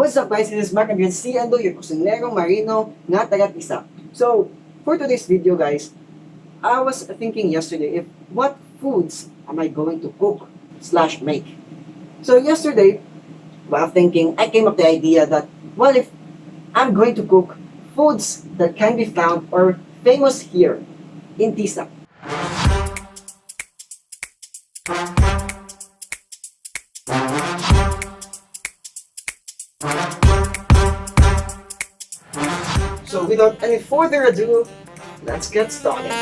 What's up guys, this is Mark again, si Ando, your kusinero marino nga taga Tisa. So, for today's video guys, I was thinking yesterday if what foods am I going to cook slash make. So yesterday, while thinking, I came up with the idea that, well, if I'm going to cook foods that can be found or famous here in Tisa. So without any further ado, let's get started.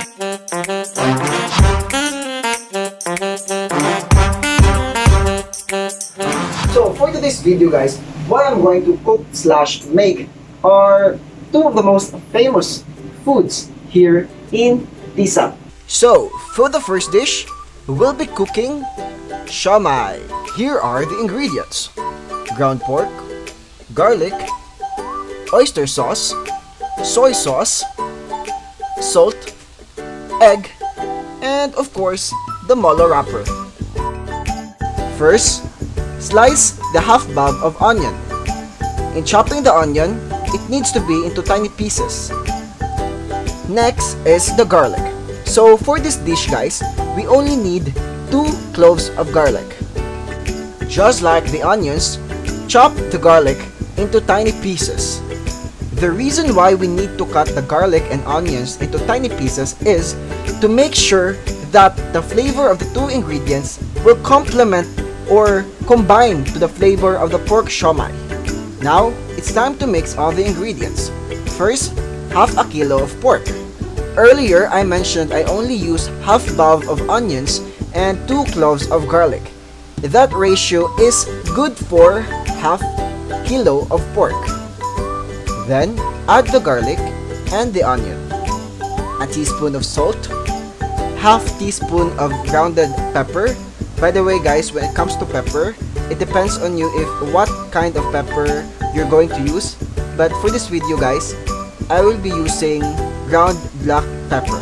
So for today's video guys, what I'm going to cook slash make are two of the most famous foods here in Tisa. So for the first dish, we'll be cooking siomai. Here are the ingredients: ground pork, garlic, oyster sauce, soy sauce, salt, egg, and of course, the molo wrapper. First, slice the half bulb of onion. In chopping the onion, it needs to be into tiny pieces. Next is the garlic. So for this dish guys, we only need 2 cloves of garlic. Just like the onions, chop the garlic into tiny pieces. The reason why we need to cut the garlic and onions into tiny pieces is to make sure that the flavor of the two ingredients will complement or combine to the flavor of the pork siomai. Now, it's time to mix all the ingredients. First, half a kilo of pork. Earlier, I mentioned I only use half bulb of onions and 2 cloves of garlic. That ratio is good for half kilo of pork. Then, add the garlic and the onion, a teaspoon of salt, half teaspoon of grounded pepper. By the way guys, when it comes to pepper, it depends on you if what kind of pepper you're going to use. But for this video guys, I will be using ground black pepper.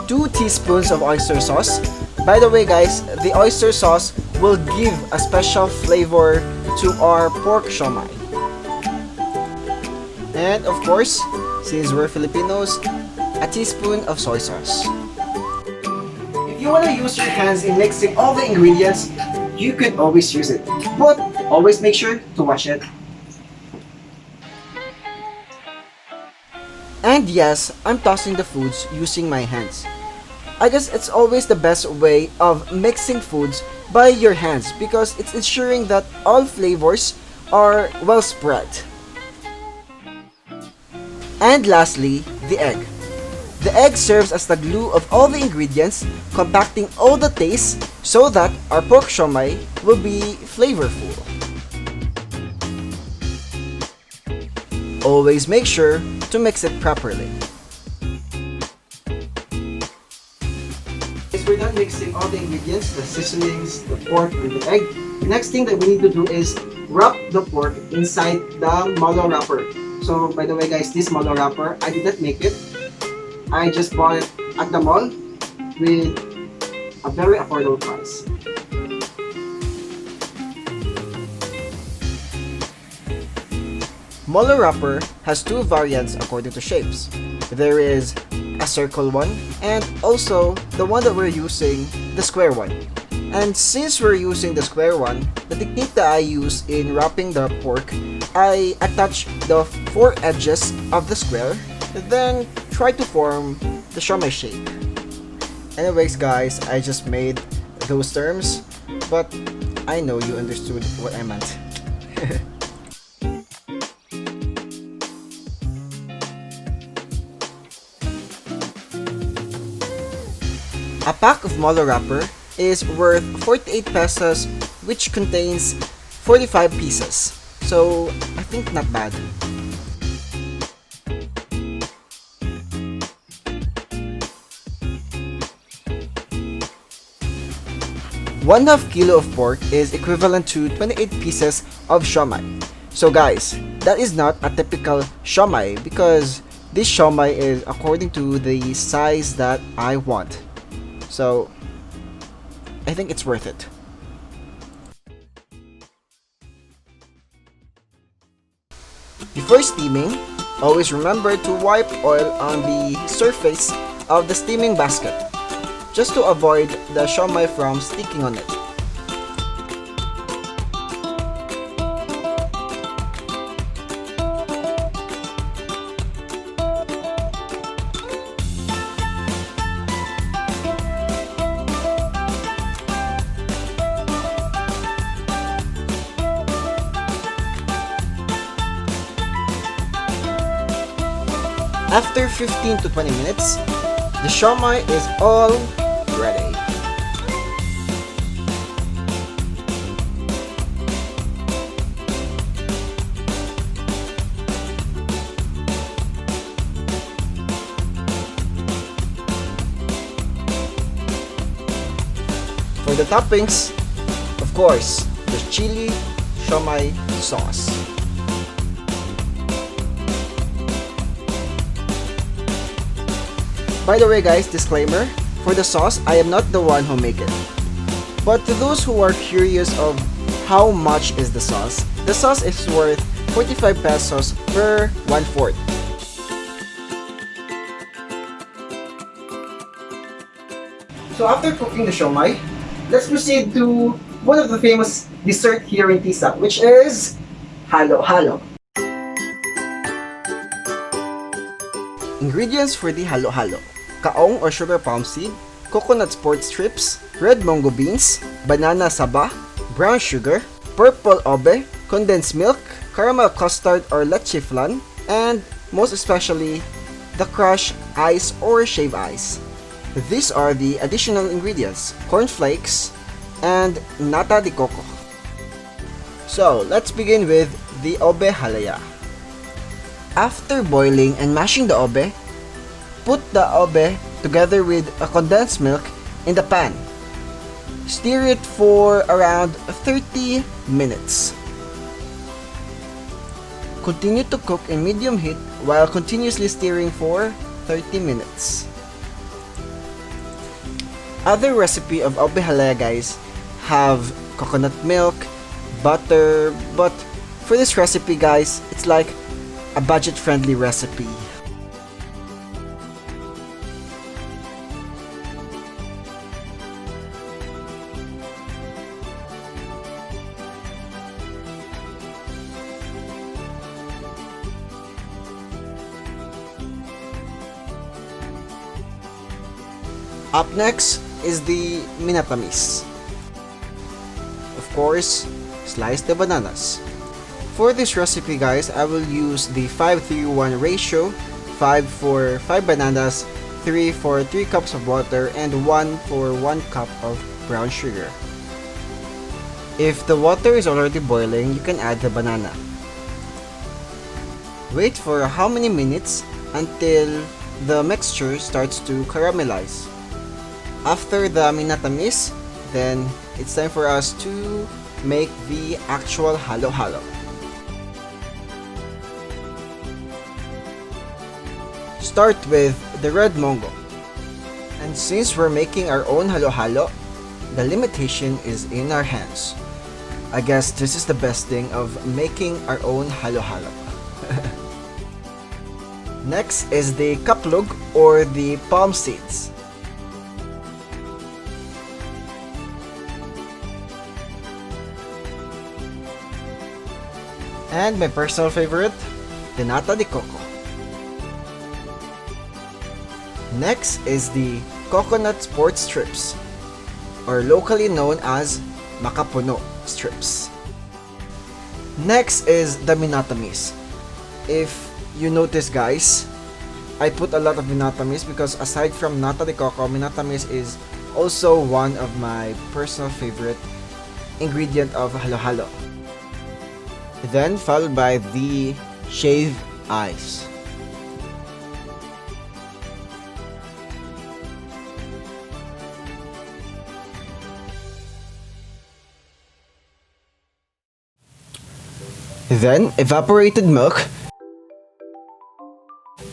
2 teaspoons of oyster sauce. By the way guys, the oyster sauce will give a special flavor to our pork siomai. And of course, since we're Filipinos, a teaspoon of soy sauce. If you want to use your hands in mixing all the ingredients, you could always use it. But always make sure to wash it. And yes, I'm tossing the foods using my hands. I guess it's always the best way of mixing foods by your hands because it's ensuring that all flavors are well spread. And lastly, the egg. The egg serves as the glue of all the ingredients, compacting all the tastes so that our pork siomai will be flavorful. Always make sure to mix it properly. We're done mixing all the ingredients, the seasonings, the pork, and the egg. Next thing that we need to do is wrap the pork inside the molo wrapper. So by the way guys, this molo wrapper, I did not make it. I just bought it at the mall with a very affordable price. Molo wrapper has 2 variants according to shapes. There is a circle one and also the one that we're using, the square one. And since we're using the square one, the technique that I use in wrapping the pork, I attach the 4 edges of the square, then try to form the siomai shape. Anyways guys, I just made those terms, but I know you understood what I meant. A pack of molo wrapper is worth 48 pesos, which contains 45 pieces. So, I think not bad. One half kilo of pork is equivalent to 28 pieces of siomai. So guys, that is not a typical siomai because this siomai is according to the size that I want. So, I think it's worth it. Before steaming, always remember to wipe oil on the surface of the steaming basket, just to avoid the siomai from sticking on it. After 15 to 20 minutes, the siomai is all ready. For the toppings, of course, the chili siomai sauce. By the way guys, disclaimer, for the sauce, I am not the one who make it. But to those who are curious of how much is the sauce is worth 45 pesos per 1/4. So after cooking the siomai, let's proceed to one of the famous dessert here in Tisa, which is halo-halo. Ingredients for the halo-halo: kaong or sugar palm seed, coconut sport strips, red mongo beans, banana saba, brown sugar, purple obe, condensed milk, caramel custard or leche flan, and most especially, the crushed ice or shave ice. These are the additional ingredients: corn flakes and nata de coco. So let's begin with the obe halaya. After boiling and mashing the obe, put the obe together with a condensed milk in the pan. Stir it for around 30 minutes. Continue to cook in medium heat while continuously stirring for 30 minutes. Other recipe of obe halaya guys have coconut milk, butter, but for this recipe guys, it's like a budget-friendly recipe. Up next is the minatamis. Of course, slice the bananas. For this recipe guys, I will use the 5:3:1 ratio, 5 for 5 bananas, 3 for 3 cups of water, and 1 for 1 cup of brown sugar. If the water is already boiling, you can add the banana. Wait for how many minutes until the mixture starts to caramelize. After the minatamis, then it's time for us to make the actual halo-halo. Start with the red mongo. And since we're making our own halo-halo, the limitation is in our hands. I guess this is the best thing of making our own halo-halo. Next is the kaplug or the palm seeds. And my personal favorite, the nata de coco. Next is the coconut sport strips, or locally known as makapuno strips. Next is the minatamis. If you notice guys, I put a lot of minatamis because aside from nata de coco, minatamis is also one of my personal favorite ingredient of halo-halo. Then followed by the shaved ice. Then evaporated milk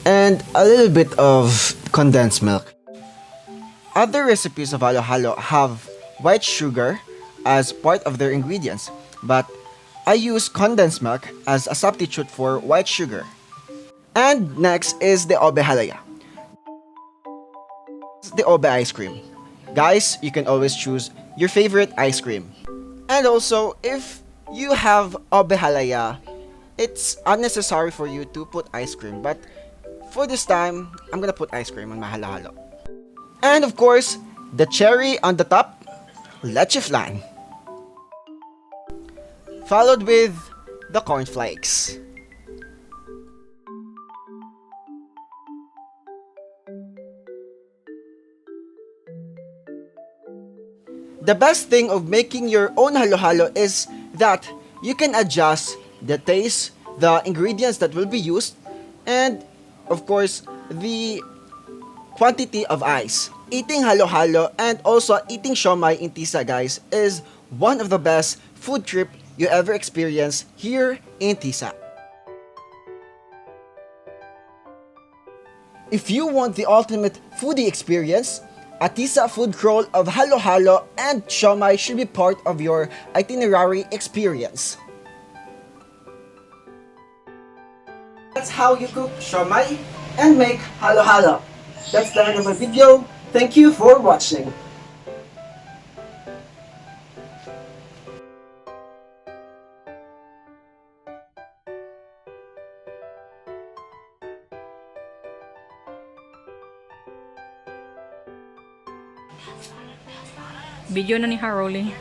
and a little bit of condensed milk. Other recipes of halo-halo have white sugar as part of their ingredients, but I use condensed milk as a substitute for white sugar. And next is the obe halaya. The obe ice cream. Guys, you can always choose your favorite ice cream. And also, if you have obe halaya, it's unnecessary for you to put ice cream. But for this time, I'm gonna put ice cream on my halo-halo. And of course, the cherry on the top, leche flan. Followed with the cornflakes. The best thing of making your own halo-halo is that you can adjust the taste, the ingredients that will be used, and of course, the quantity of ice. Eating halo-halo and also eating siomai in Tisa, guys, is one of the best food trip you ever experience here in Tisa. If you want the ultimate foodie experience, a Tisa Food Crawl of Halo-Halo and Siomai should be part of your itinerary experience. That's how you cook siomai and make halo-halo. That's the end of my video. Thank you for watching. Video na ni Harolling.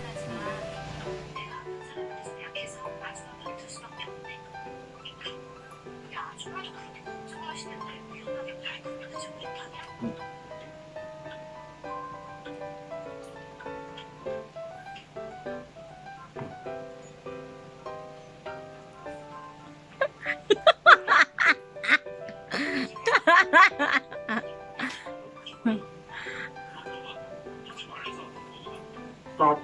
Stop.